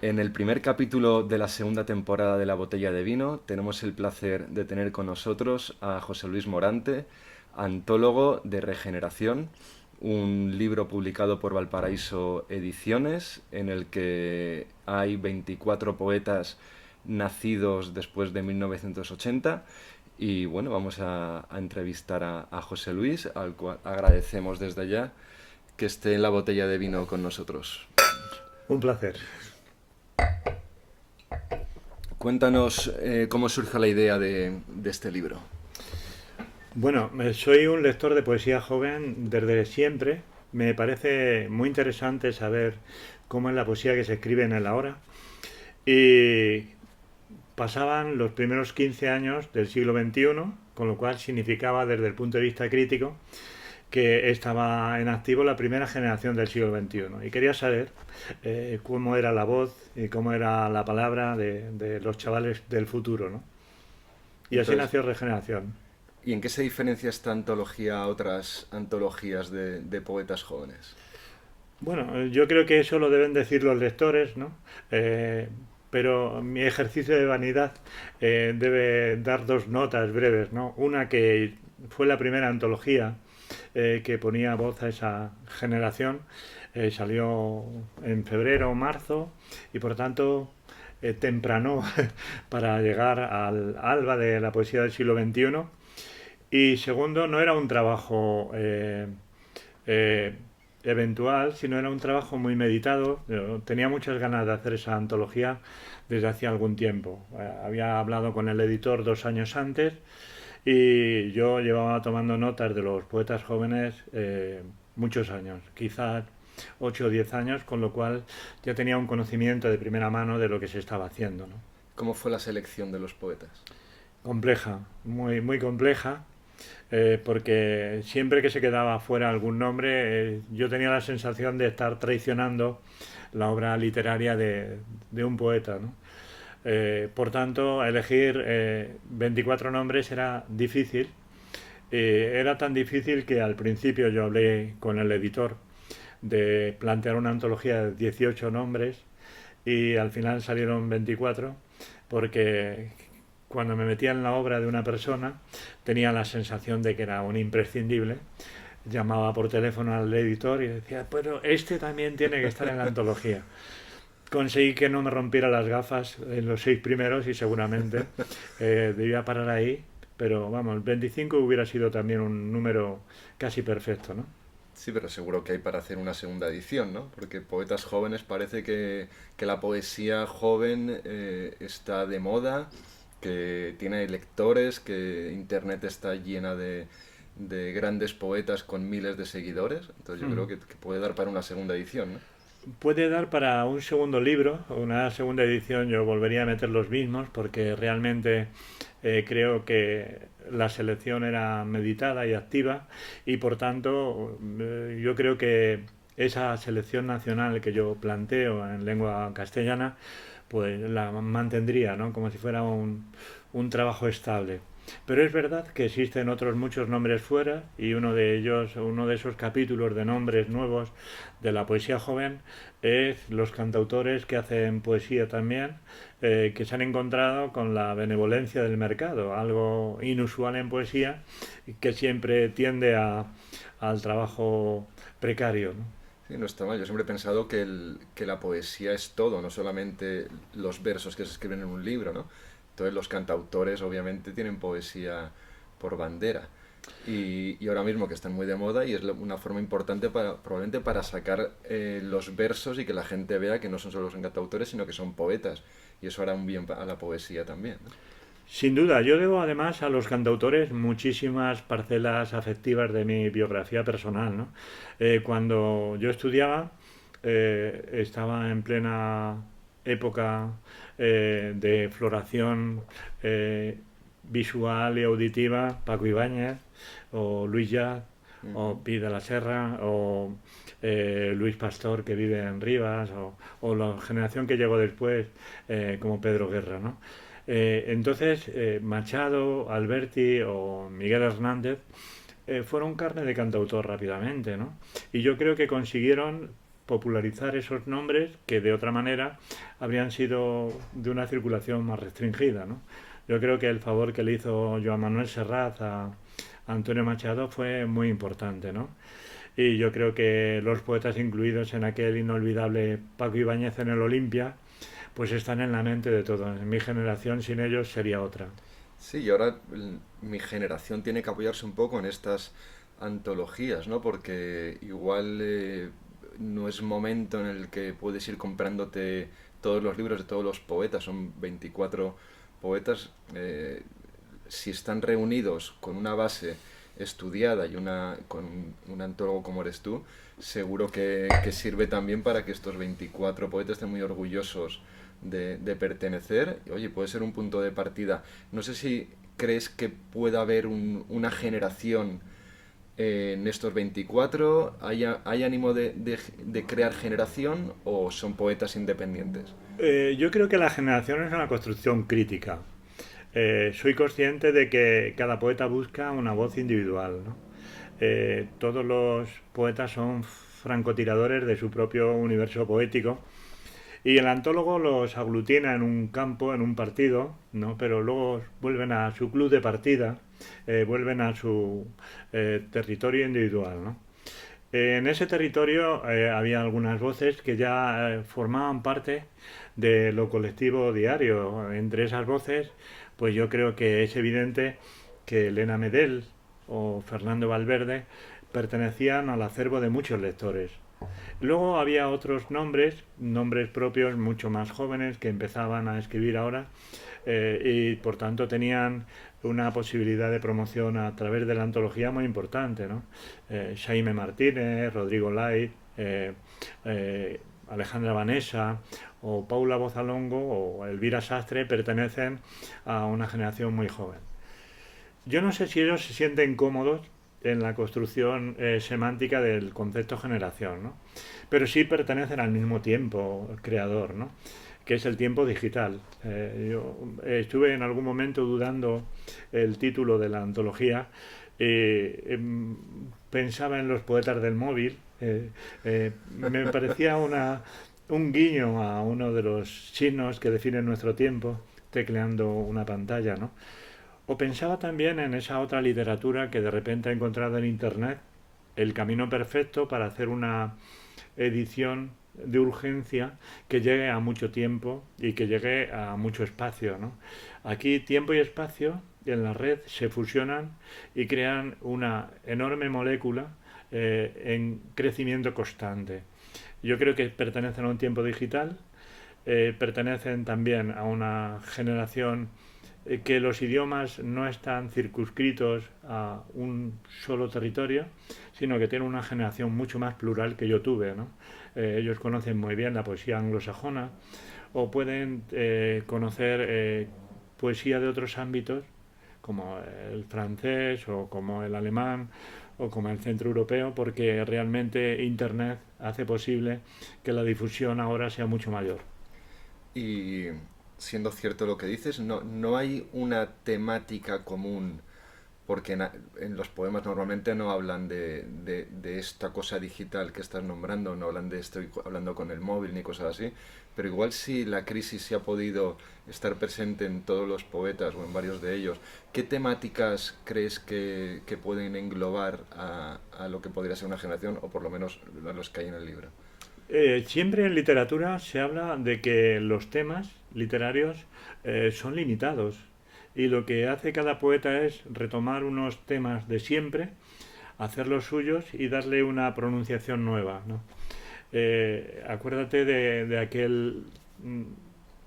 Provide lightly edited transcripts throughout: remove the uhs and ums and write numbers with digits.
En el primer capítulo de la segunda temporada de La Botella de Vino tenemos el placer de tener con nosotros a José Luis Morante, antólogo de Regeneración, un libro publicado por Valparaíso Ediciones en el que hay 24 poetas nacidos después de 1980 y bueno, vamos a entrevistar a José Luis, al cual agradecemos desde ya que esté en La Botella de Vino con nosotros. Un placer. Cuéntanos cómo surge la idea de este libro. Bueno, soy un lector de poesía joven desde siempre. Me parece muy interesante saber cómo es la poesía que se escribe en el ahora. Y pasaban los primeros 15 años del siglo XXI, con lo cual significaba desde el punto de vista crítico que estaba en activo la primera generación del siglo XXI. Y quería saber cómo era la voz y cómo era la palabra de los chavales del futuro, ¿no? Y así Entonces, nació Regeneración. ¿y en qué se diferencia esta antología a otras antologías de poetas jóvenes? Bueno, yo creo que eso lo deben decir los lectores, ¿no? Eh, pero mi ejercicio de vanidad debe dar dos notas breves, ¿no? Una que fue la primera antología que ponía voz a esa generación, salió en febrero o marzo y por tanto temprano para llegar al alba de la poesía del siglo XXI. Y segundo, no era un trabajo eh, eventual, sino era un trabajo muy meditado. Yo tenía muchas ganas de hacer esa antología desde hacía algún tiempo. Había hablado con el editor 2 años antes y yo llevaba tomando notas de los poetas jóvenes muchos años, quizás 8 o 10 años, con lo cual ya tenía un conocimiento de primera mano de lo que se estaba haciendo, ¿no? ¿Cómo fue la selección de los poetas? Compleja, muy, muy compleja, porque siempre que se quedaba fuera algún nombre, yo tenía la sensación de estar traicionando la obra literaria de un poeta, ¿no? Por tanto, elegir 24 nombres era difícil. Era tan difícil que al principio yo hablé con el editor de plantear una antología de 18 nombres y al final salieron 24 porque cuando me metía en la obra de una persona tenía la sensación de que era un imprescindible. Llamaba por teléfono al editor y decía, pero este también tiene que estar en la antología. Conseguí que no me rompiera las gafas en los 6 primeros y seguramente debía parar ahí, pero vamos, 25 hubiera sido también un número casi perfecto, ¿no? Sí, pero seguro que hay para hacer una segunda edición, ¿no? Porque poetas jóvenes parece que la poesía joven está de moda, que tiene lectores, que Internet está llena de grandes poetas con miles de seguidores. Entonces yo creo Mm. que puede dar para una segunda edición, ¿no? Puede dar para un segundo libro, una segunda edición. Yo volvería a meter los mismos porque realmente creo que la selección era meditada y activa y por tanto yo creo que esa selección nacional que yo planteo en lengua castellana pues la mantendría, ¿no? Como si fuera un trabajo estable. Pero es verdad que existen otros muchos nombres fuera y uno de ellos, uno de esos capítulos de nombres nuevos de la poesía joven es los cantautores que hacen poesía también, que se han encontrado con la benevolencia del mercado, algo inusual en poesía y que siempre tiende al trabajo precario, ¿no? Sí, no está mal. Yo siempre he pensado que la poesía es todo, no solamente los versos que se escriben en un libro, ¿no? Entonces los cantautores obviamente tienen poesía por bandera. Y ahora mismo que están muy de moda y es una forma importante probablemente para sacar los versos y que la gente vea que no son solo los cantautores, sino que son poetas. Y eso hará un bien a la poesía también, ¿no? Sin duda, yo debo además a los cantautores muchísimas parcelas afectivas de mi biografía personal, ¿no? Cuando yo estudiaba, estaba en plena época de floración visual y auditiva, Paco Ibáñez, o Luis Llaz, o Ujú. Pi de la Serra, o Luis Pastor, que vive en Rivas, o la generación que llegó después, como Pedro Guerra, ¿no? Entonces, Machado, Alberti o Miguel Hernández fueron carne de cantautor rápidamente, ¿no? Y yo creo que consiguieron popularizar esos nombres que de otra manera habrían sido de una circulación más restringida, ¿no? Yo creo que el favor que le hizo Joan Manuel Serrat a Antonio Machado fue muy importante, ¿no? Y yo creo que los poetas incluidos en aquel inolvidable Paco Ibáñez en el Olimpia, pues están en la mente de todos. Mi generación sin ellos sería otra. Sí, y ahora mi generación tiene que apoyarse un poco en estas antologías, ¿no? Porque igual no es momento en el que puedes ir comprándote todos los libros de todos los poetas, son 24 poetas. Si están reunidos con una base estudiada y con un antólogo como eres tú, seguro que sirve también para que estos 24 poetas estén muy orgullosos de pertenecer. Oye, puede ser un punto de partida. No sé si crees que pueda haber una generación en estos 24. ¿Hay ánimo de crear generación o son poetas independientes? Yo creo que la generación es una construcción crítica. Soy consciente de que cada poeta busca una voz individual, ¿no? Todos los poetas son francotiradores de su propio universo poético y el antólogo los aglutina en un campo, en un partido, ¿no? Pero luego vuelven a su club de partida, vuelven a su territorio individual, ¿no? En ese territorio había algunas voces que ya formaban parte de lo colectivo diario. Entre esas voces, pues yo creo que es evidente que Elena Medel o Fernando Valverde pertenecían al acervo de muchos lectores. Luego había otros nombres, nombres propios mucho más jóvenes que empezaban a escribir ahora y por tanto tenían una posibilidad de promoción a través de la antología muy importante, ¿no? Jaime Martínez, Rodrigo Lai, Alejandra Vanessa o Paula Bozalongo o Elvira Sastre pertenecen a una generación muy joven. Yo no sé si ellos se sienten cómodos en la construcción semántica del concepto generación, ¿no? Pero sí pertenecen al mismo tiempo creador, ¿no? Que es el tiempo digital. Yo estuve en algún momento dudando el título de la antología. Pensaba en los poetas del móvil. Me parecía un guiño a uno de los signos que definen nuestro tiempo, tecleando una pantalla, ¿no? O pensaba también en esa otra literatura que de repente he encontrado en Internet, el camino perfecto para hacer una edición de urgencia que llegue a mucho tiempo y que llegue a mucho espacio, ¿no? Aquí tiempo y espacio en la red se fusionan y crean una enorme molécula en crecimiento constante. Yo creo que pertenecen a un tiempo digital, pertenecen también a una generación que los idiomas no están circunscritos a un solo territorio, sino que tienen una generación mucho más plural que yo tuve, ¿no? Ellos conocen muy bien la poesía anglosajona o pueden conocer poesía de otros ámbitos como el francés o como el alemán o como el centro europeo, porque realmente Internet hace posible que la difusión ahora sea mucho mayor. Y siendo cierto lo que dices, no hay una temática común, porque en los poemas normalmente no hablan de esta cosa digital que estás nombrando, no hablan de estoy hablando con el móvil ni cosas así, pero igual si la crisis se ha podido estar presente en todos los poetas o en varios de ellos, ¿qué temáticas crees que pueden englobar a lo que podría ser una generación, o por lo menos a los que hay en el libro? Siempre en literatura se habla de que los temas literarios son limitados y lo que hace cada poeta es retomar unos temas de siempre, hacerlos suyos y darle una pronunciación nueva, ¿no? Acuérdate de aquel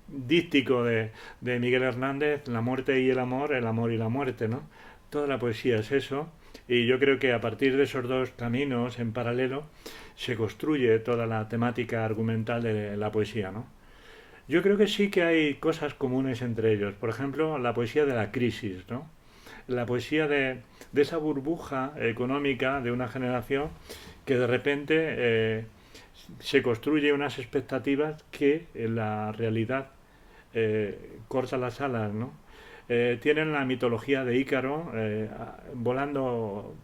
díptico de Miguel Hernández, la muerte y el amor y la muerte, ¿no? Toda la poesía es eso y yo creo que a partir de esos dos caminos en paralelo se construye toda la temática argumental de la poesía, ¿no? Yo creo que sí que hay cosas comunes entre ellos. Por ejemplo, la poesía de la crisis, ¿no? La poesía de esa burbuja económica de una generación que de repente se construye unas expectativas que en la realidad corta las alas, ¿no? tienen la mitología de Ícaro, volando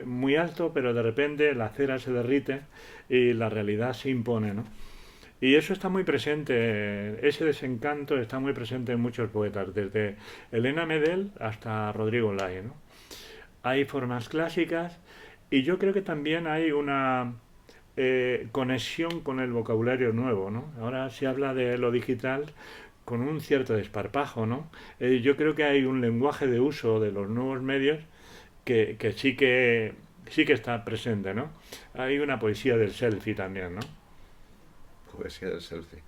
muy alto, pero de repente la cera se derrite y la realidad se impone, ¿no? Y eso está muy presente, ese desencanto está muy presente en muchos poetas, desde Elena Medel hasta Rodrigo Lai, ¿no? Hay formas clásicas y yo creo que también hay una conexión con el vocabulario nuevo, ¿no? Ahora se habla de lo digital con un cierto desparpajo, ¿no? Yo creo que hay un lenguaje de uso de los nuevos medios que sí que está presente, ¿no? Hay una poesía del selfie también, ¿no? Poesía del selfie.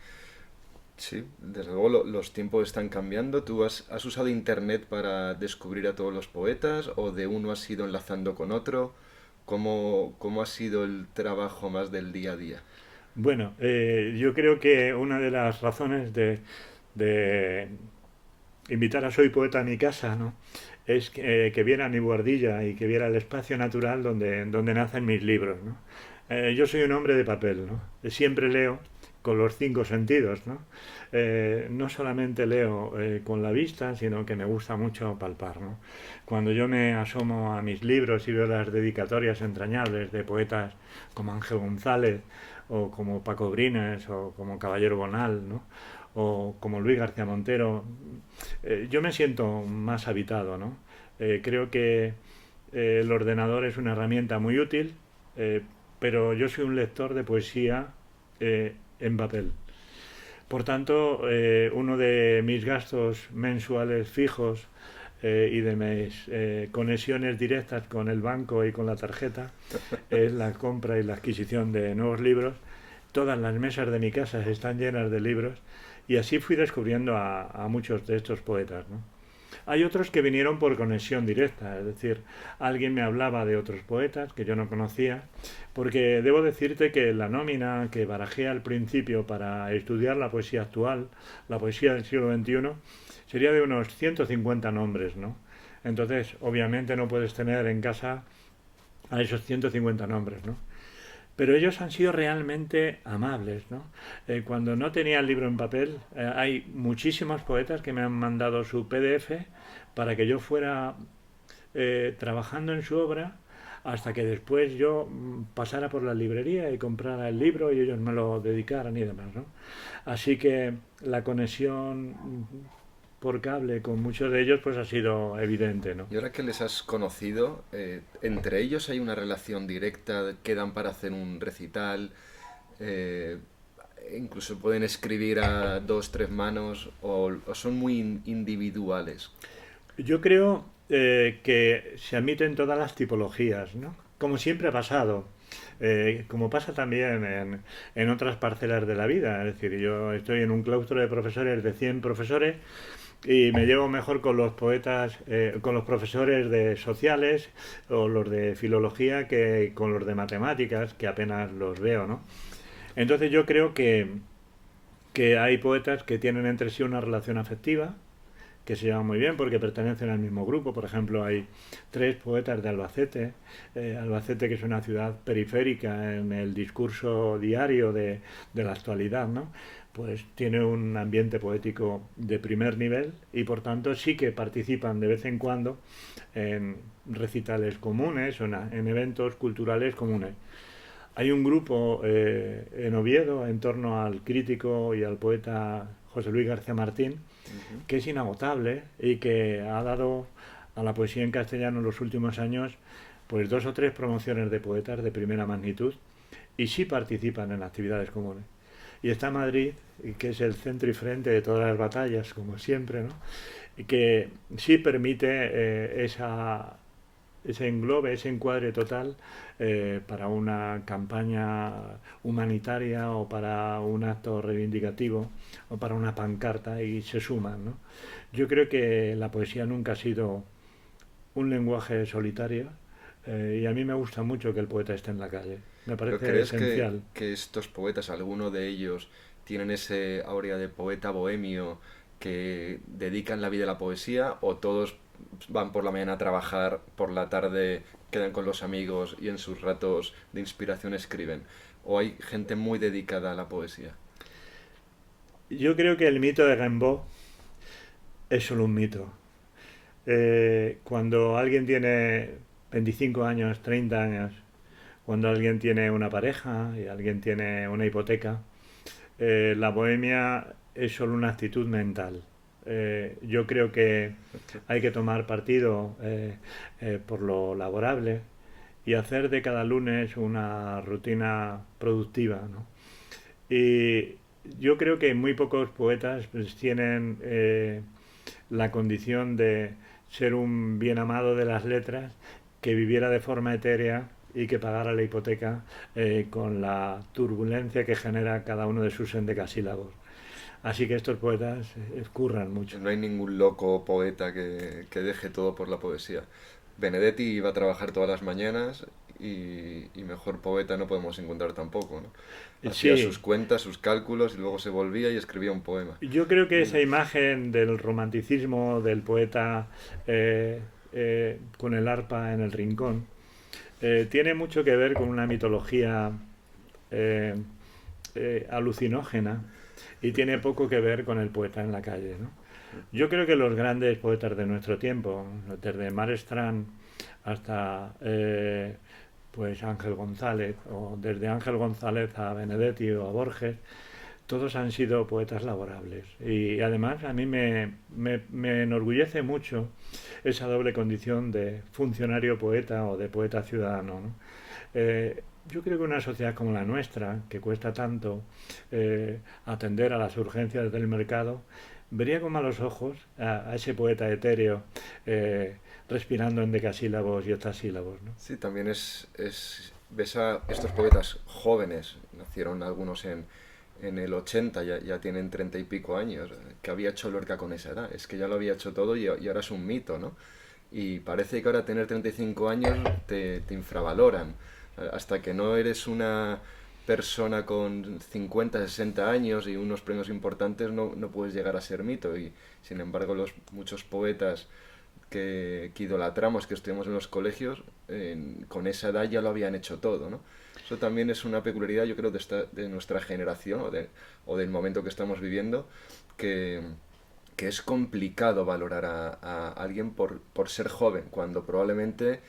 Sí, desde luego los tiempos están cambiando. ¿Tú has usado internet para descubrir a todos los poetas o de uno has ido enlazando con otro? ¿Cómo ha sido el trabajo más del día a día? Bueno, yo creo que una de las razones de invitar a Soy Poeta a mi casa, ¿no? Es que viera mi buhardilla y que viera el espacio natural donde nacen mis libros, ¿no? Yo soy un hombre de papel, ¿no? Siempre leo con los cinco sentidos, ¿no? No solamente leo con la vista, sino que me gusta mucho palpar, ¿no? Cuando yo me asomo a mis libros y veo las dedicatorias entrañables de poetas como Ángel González, o como Paco Brines, o como Caballero Bonal, ¿no? O como Luis García Montero, yo me siento más habitado, ¿no? Creo que el ordenador es una herramienta muy útil, pero yo soy un lector de poesía en papel. Por tanto, uno de mis gastos mensuales fijos y de mis conexiones directas con el banco y con la tarjeta es la compra y la adquisición de nuevos libros. Todas las mesas de mi casa están llenas de libros y así fui descubriendo a muchos de estos poetas, ¿no? Hay otros que vinieron por conexión directa, es decir, alguien me hablaba de otros poetas que yo no conocía, porque debo decirte que la nómina que barajé al principio para estudiar la poesía actual, la poesía del siglo XXI, sería de unos 150 nombres, ¿no? Entonces, obviamente no puedes tener en casa a esos 150 nombres, ¿no? Pero ellos han sido realmente amables, ¿no? Cuando no tenía el libro en papel, hay muchísimos poetas que me han mandado su PDF para que yo fuera trabajando en su obra hasta que después yo pasara por la librería y comprara el libro y ellos me lo dedicaran y demás, ¿no? Así que la conexión por cable con muchos de ellos pues ha sido evidente, ¿no? Y ahora que les has conocido, entre ellos hay una relación directa, quedan para hacer un recital, eh, incluso pueden escribir a dos, tres manos o son muy individuales. Yo creo que se admiten todas las tipologías, ¿no? Como siempre ha pasado, como pasa también en otras parcelas de la vida. Es decir, yo estoy en un claustro de profesores de 100 profesores y me llevo mejor con los poetas, con los profesores de sociales o los de filología que con los de matemáticas, que apenas los veo, ¿no? Entonces yo creo que hay poetas que tienen entre sí una relación afectiva, que se llevan muy bien porque pertenecen al mismo grupo. Por ejemplo, hay tres poetas de Albacete. Albacete, que es una ciudad periférica en el discurso diario de la actualidad, ¿no? Pues tiene un ambiente poético de primer nivel y por tanto sí que participan de vez en cuando en recitales comunes o en eventos culturales comunes. Hay un grupo en Oviedo en torno al crítico y al poeta José Luis García Martín, Ujú. que es inagotable y que ha dado a la poesía en castellano en los últimos años pues dos o tres promociones de poetas de primera magnitud y sí participan en actividades comunes. Y está Madrid, que es el centro y frente de todas las batallas, como siempre, ¿no? Y que sí permite ese englobe, ese encuadre total para una campaña humanitaria o para un acto reivindicativo o para una pancarta y se suman, ¿no? Yo creo que la poesía nunca ha sido un lenguaje solitario y a mí me gusta mucho que el poeta esté en la calle. Me ¿Pero parece crees esencial. que estos poetas, alguno de ellos, tienen ese áurea de poeta bohemio que dedican la vida a la poesía o todos van por la mañana a trabajar, por la tarde quedan con los amigos y en sus ratos de inspiración escriben? ¿O hay gente muy dedicada a la poesía? Yo creo que el mito de Rimbaud es solo un mito. Cuando alguien tiene 25 años, 30 años, cuando alguien tiene una pareja y alguien tiene una hipoteca, la bohemia es solo una actitud mental. Yo creo que hay que tomar partido por lo laborable y hacer de cada lunes una rutina productiva, ¿no? Y yo creo que muy pocos poetas pues, tienen la condición de ser un bien amado de las letras que viviera de forma etérea y que pagara la hipoteca con la turbulencia que genera cada uno de sus endecasílabos. Así que estos poetas curran mucho. No hay ningún loco poeta que deje todo por la poesía. Benedetti iba a trabajar todas las mañanas y mejor poeta no podemos encontrar tampoco, ¿no? Hacía sus Sí, cuentas, sus cálculos y luego se volvía y escribía un poema. yo creo que Y esa imagen del romanticismo del poeta con el arpa en el rincón tiene mucho que ver con una mitología eh, alucinógena y tiene poco que ver con el poeta en la calle, ¿no? Yo creo que los grandes poetas de nuestro tiempo, desde Marstrand hasta pues Ángel González, o desde Ángel González a Benedetti o a Borges, todos han sido poetas laborables. Y además a mí me enorgullece mucho esa doble condición de funcionario poeta o de poeta ciudadano, ¿no? Yo creo que una sociedad como la nuestra, que cuesta tanto atender a las urgencias del mercado, vería con malos ojos a ese poeta etéreo respirando en decasílabos y octasílabos, ¿no? sí, también ves a estos poetas jóvenes, nacieron algunos en el 80, ya tienen 30 y pico años, que había hecho Lorca con esa edad, es que ya lo había hecho todo y ahora es un mito, ¿no? Y parece que ahora tener 35 años te infravaloran, hasta que no eres una persona con 50, 60 años y unos premios importantes no puedes llegar a ser mito y sin embargo muchos poetas que idolatramos, que estudiamos en los colegios, con esa edad ya lo habían hecho todo, ¿no? Eso también es una peculiaridad, yo creo, de nuestra generación o del momento que estamos viviendo, que, que es complicado valorar a alguien por ser joven, cuando probablemente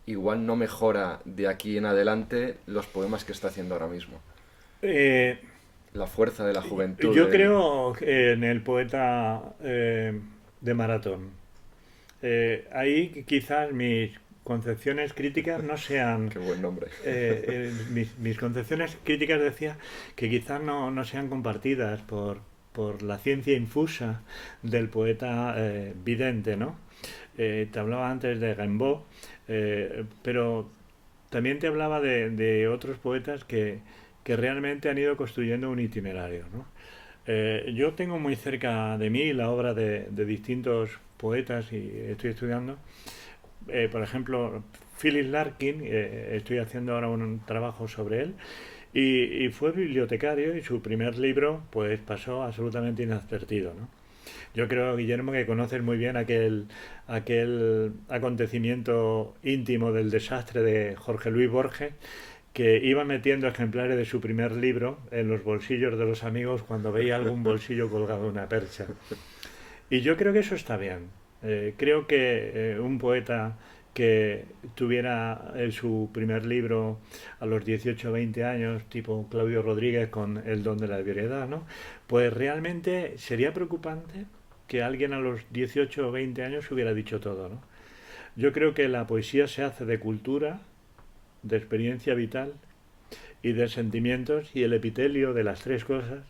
igual no mejora de aquí en adelante los poemas que está haciendo ahora mismo. Eh, La fuerza de la juventud, yo creo en el poeta de Maratón. Ahí quizás mis concepciones críticas no sean qué buen nombre. mis concepciones críticas decía que quizás no sean compartidas por la ciencia infusa del poeta vidente, ¿no? Te hablaba antes de Rimbaud, pero también te hablaba de otros poetas que realmente han ido construyendo un itinerario, ¿no? Yo tengo muy cerca de mí la obra de distintos poetas y estoy estudiando. Por ejemplo, Phyllis Larkin, estoy haciendo ahora un trabajo sobre él, y fue bibliotecario y su primer libro pues pasó absolutamente inadvertido, ¿no? Yo creo, Guillermo, que conoces muy bien aquel acontecimiento íntimo del desastre de Jorge Luis Borges, que iba metiendo ejemplares de su primer libro en los bolsillos de los amigos cuando veía algún bolsillo colgado de una percha. Y yo creo que eso está bien. Creo que un poeta que tuviera su primer libro a los 18 o 20 años, tipo Claudio Rodríguez con El don de la ebriedad, ¿no? Pues realmente sería preocupante que alguien a los 18 o 20 años hubiera dicho todo, ¿no? Yo creo que la poesía se hace de cultura, de experiencia vital y de sentimientos, y el epitelio de las tres cosas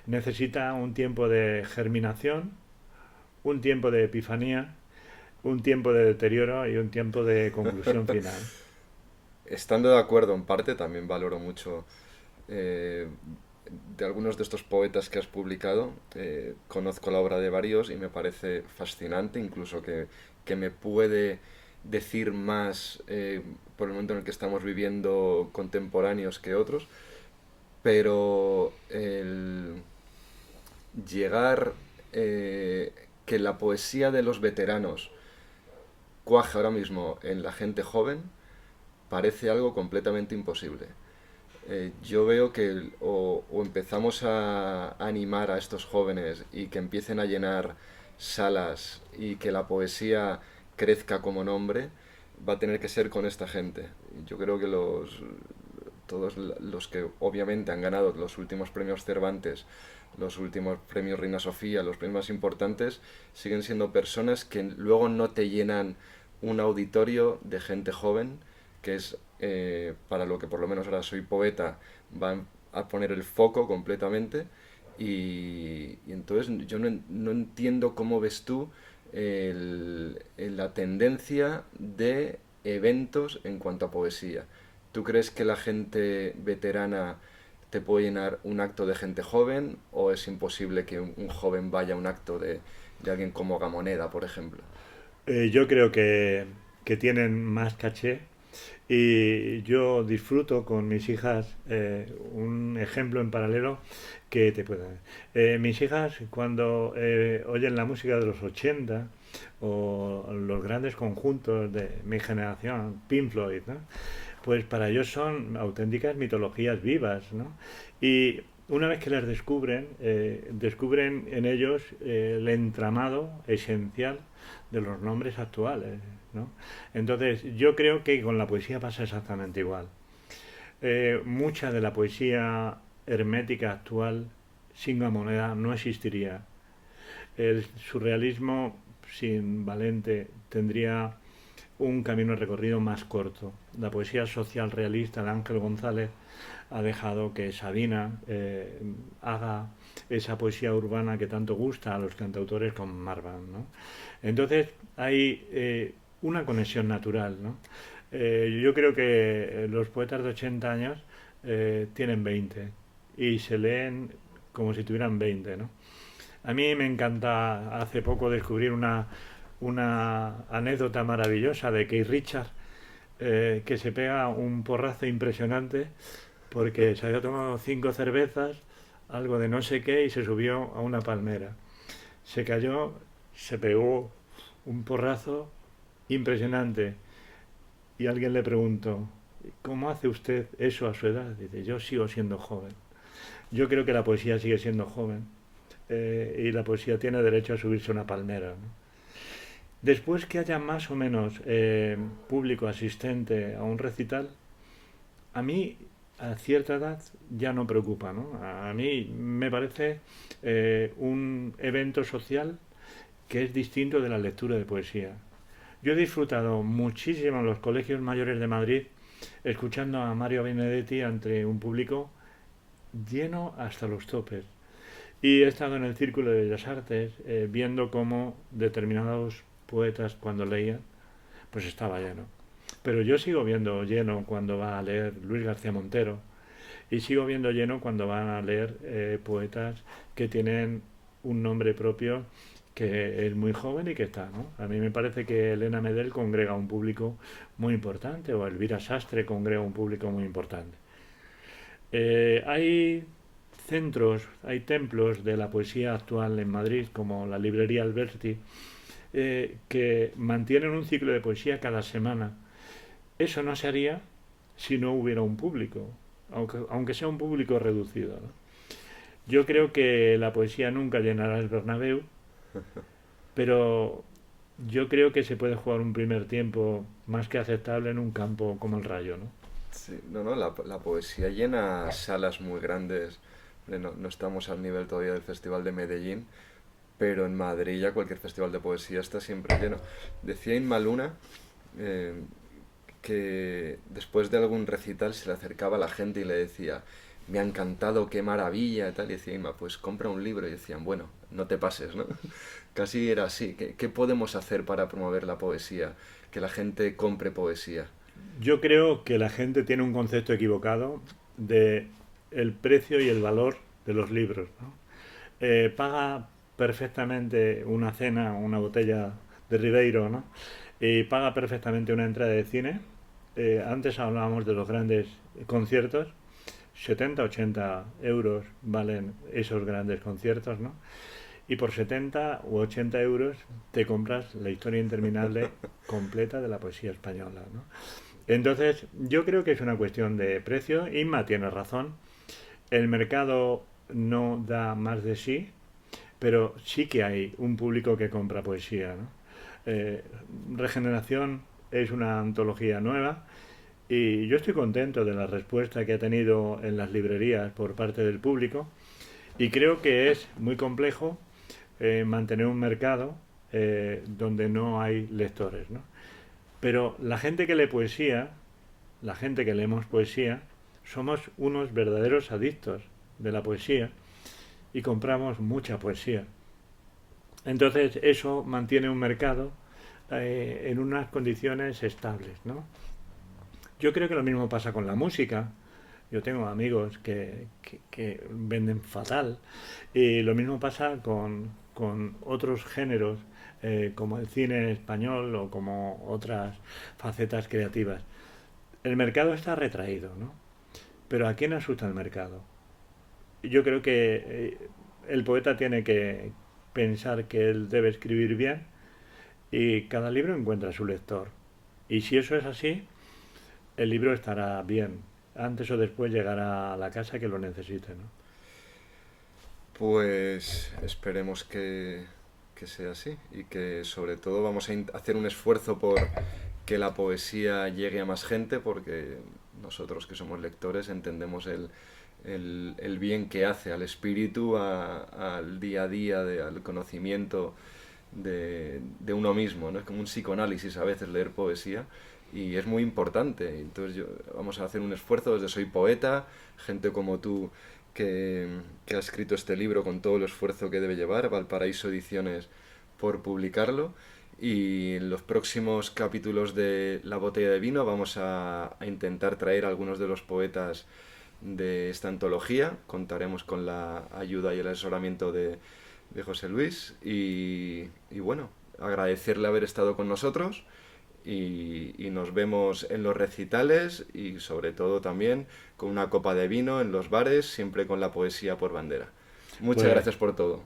necesita un tiempo de germinación, un tiempo de epifanía, un tiempo de deterioro y un tiempo de conclusión final. Estando de acuerdo en parte, también valoro mucho eh, de algunos de estos poetas que has publicado. Conozco la obra de varios y me parece fascinante, incluso que me puede decir más por el momento en el que estamos viviendo contemporáneos que otros, pero el llegar que la poesía de los veteranos cuaje ahora mismo en la gente joven parece algo completamente imposible. Yo veo que o empezamos a animar a estos jóvenes y que empiecen a llenar salas y que la poesía crezca como nombre, va a tener que ser con esta gente. Yo creo que todos los que obviamente han ganado los últimos premios Cervantes, los últimos premios Reina Sofía, los premios más importantes, siguen siendo personas que luego no te llenan un auditorio de gente joven, que es para lo que por lo menos ahora Soy Poeta va a poner el foco completamente. Y entonces yo no entiendo cómo ves tú la tendencia de eventos en cuanto a poesía. ¿Tú crees que la gente veterana te puede llenar un acto de gente joven o es imposible que un joven vaya a un acto de alguien como Gamoneda, por ejemplo? Yo creo que tienen más caché y yo disfruto con mis hijas un ejemplo en paralelo que te puedo dar. Mis hijas cuando oyen la música de los 80 o los grandes conjuntos de mi generación, Pink Floyd, ¿no? Pues para ellos son auténticas mitologías vivas, ¿no? Y una vez que las descubren, descubren en ellos el entramado esencial de los nombres actuales, ¿no? Entonces, yo creo que con la poesía pasa exactamente igual. Mucha de la poesía hermética actual sin Gamoneda no existiría. El surrealismo sin Valente tendría un camino recorrido más corto. La poesía social realista de Ángel González ha dejado que Sabina haga esa poesía urbana que tanto gusta a los cantautores como Marvan, ¿no? Entonces hay una conexión natural, ¿no? Yo creo que los poetas de 80 años tienen 20 y se leen como si tuvieran 20, ¿no? A mí me encanta hace poco descubrir una anécdota maravillosa de Keith Richards, que se pega un porrazo impresionante porque se había tomado 5 cervezas, algo de no sé qué, y se subió a una palmera. Se cayó, se pegó un porrazo impresionante y alguien le preguntó, ¿cómo hace usted eso a su edad? Dice, yo sigo siendo joven. Yo creo que la poesía sigue siendo joven y la poesía tiene derecho a subirse a una palmera, ¿no? Después que haya más o menos público asistente a un recital, a mí a cierta edad ya no preocupa, ¿no? A mí me parece un evento social que es distinto de la lectura de poesía. Yo he disfrutado muchísimo en los colegios mayores de Madrid escuchando a Mario Benedetti ante un público lleno hasta los topes. Y he estado en el Círculo de Bellas Artes viendo cómo determinados poetas cuando leían, pues estaba lleno. Pero yo sigo viendo lleno cuando va a leer Luis García Montero y sigo viendo lleno cuando van a leer poetas que tienen un nombre propio que es muy joven y que está, ¿no? A mí me parece que Elena Medel congrega un público muy importante o Elvira Sastre congrega un público muy importante. Hay centros, hay templos de la poesía actual en Madrid, como la librería Alberti, que mantienen un ciclo de poesía cada semana. Eso no se haría si no hubiera un público, aunque sea un público reducido, ¿no? Yo creo que la poesía nunca llenará el Bernabéu, pero yo creo que se puede jugar un primer tiempo más que aceptable en un campo como el Rayo, ¿no? Sí, no, no, la poesía llena salas muy grandes. No estamos al nivel todavía del Festival de Medellín, pero en Madrid ya cualquier festival de poesía está siempre lleno. Decía Inma Luna eh, que después de algún recital se le acercaba a la gente y le decía, me ha encantado, qué maravilla, y tal, y decía Inma, pues compra un libro, y decían, bueno, no te pases, ¿no? Casi era así. ¿Qué podemos hacer para promover la poesía? Que la gente compre poesía. Yo creo que la gente tiene un concepto equivocado de el precio y el valor de los libros, ¿no? Paga perfectamente una cena, una botella de Ribeiro, ¿no? Y paga perfectamente una entrada de cine. Antes hablábamos de los grandes conciertos. 70-80 euros valen esos grandes conciertos, ¿no? Y por 70 u 80 euros te compras la historia interminable completa de la poesía española, ¿no? Entonces, yo creo que es una cuestión de precio. Inma tiene razón. El mercado no da más de sí, pero sí que hay un público que compra poesía, ¿no? Regeneración es una antología nueva y yo estoy contento de la respuesta que ha tenido en las librerías por parte del público y creo que es muy complejo mantener un mercado donde no hay lectores, ¿no? Pero la gente que lee poesía, la gente que leemos poesía, somos unos verdaderos adictos de la poesía y compramos mucha poesía. Entonces eso mantiene un mercado en unas condiciones estables, ¿no? Yo creo que lo mismo pasa con la música. Yo tengo amigos que venden fatal y lo mismo pasa con otros géneros como el cine español o como otras facetas creativas. El mercado está retraído, ¿no? Pero ¿a quién asusta el mercado? Yo creo que el poeta tiene que pensar que él debe escribir bien y cada libro encuentra su lector. Y si eso es así, el libro estará bien. Antes o después llegará a la casa que lo necesite, ¿no? Pues esperemos que sea así y que sobre todo vamos a hacer un esfuerzo por que la poesía llegue a más gente porque nosotros que somos lectores entendemos el bien que hace al espíritu, al día a día, al conocimiento de uno mismo, ¿no? Es como un psicoanálisis a veces leer poesía y es muy importante. Entonces vamos a hacer un esfuerzo desde Soy Poeta, gente como tú que ha escrito este libro con todo el esfuerzo que debe llevar, Valparaíso Ediciones por publicarlo. Y en los próximos capítulos de La Botella de Vino vamos a intentar traer a algunos de los poetas de esta antología. Contaremos con la ayuda y el asesoramiento de José Luis. Y bueno, agradecerle haber estado con nosotros y nos vemos en los recitales y sobre todo también con una copa de vino en los bares, siempre con la poesía por bandera. Muchas Pues gracias por todo.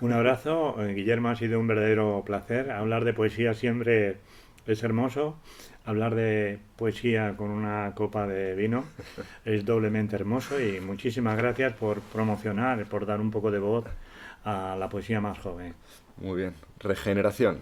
un abrazo, Guillermo, ha sido un verdadero placer. Hablar de poesía siempre es hermoso. Hablar de poesía con una copa de vino es doblemente hermoso y muchísimas gracias por promocionar, por dar un poco de voz a la poesía más joven. Muy bien. Regeneración.